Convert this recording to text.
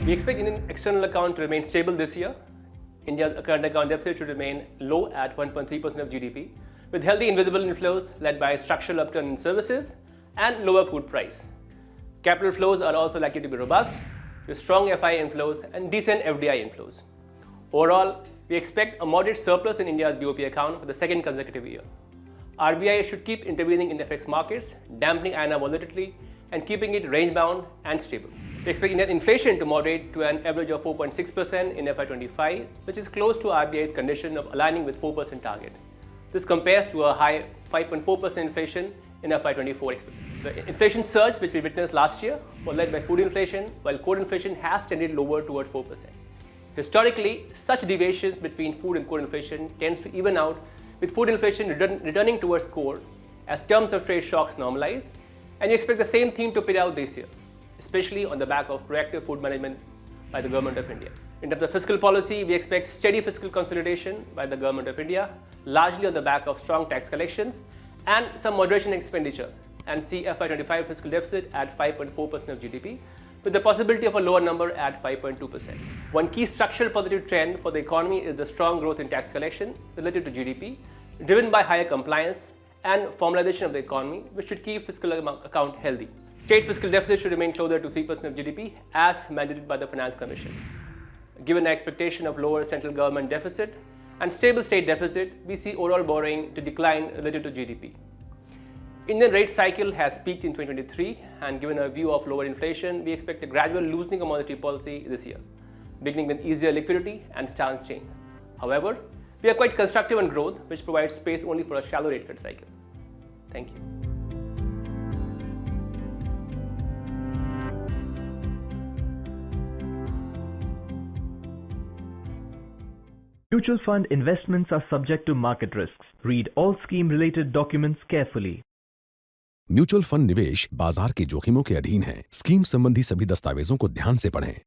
We expect Indian external account to remain stable this year. India's current account deficit should remain low at 1.3% of GDP, with healthy invisible inflows led by structural upturn in services and lower crude price. Capital flows are also likely to be robust, with strong FI inflows and decent FDI inflows. Overall, we expect a moderate surplus in India's BOP account for the second consecutive year. RBI should keep intervening in FX markets, dampening INR volatility and keeping it range-bound and stable. We expect Indian inflation to moderate to an average of 4.6% in FY25, which is close to RBI's condition of aligning with 4% target. This compares to a high 5.4% inflation in FY24. The inflation surge which we witnessed last year was led by food inflation, while core inflation has tended lower toward 4%. Historically, such deviations between food and core inflation tends to even out, with food inflation returning towards core as terms of trade shocks normalize, and you expect the same theme to play out this year, especially on the back of proactive food management by the Government of India. In terms of fiscal policy, we expect steady fiscal consolidation by the Government of India, largely on the back of strong tax collections and some moderation in expenditure, and see FY25 fiscal deficit at 5.4% of GDP, with the possibility of a lower number at 5.2%. One key structural positive trend for the economy is the strong growth in tax collection relative to GDP, driven by higher compliance and formalization of the economy, which should keep fiscal account healthy. State fiscal deficit should remain closer to 3% of GDP as mandated by the Finance Commission. Given the expectation of lower central government deficit and stable state deficit, we see overall borrowing to decline relative to GDP. Indian rate cycle has peaked in 2023, and given a view of lower inflation, we expect a gradual loosening of monetary policy this year, beginning with easier liquidity and stance change. However, we are quite constructive on growth, which provides space only for a shallow rate cut cycle. Thank you. Mutual fund investments are subject to market risks. Read all scheme-related documents carefully. Mutual fund निवेश बाजार के जोखिमों के अधीन है। Scheme संबंधी सभी दस्तावेजों को ध्यान से पढ़ें।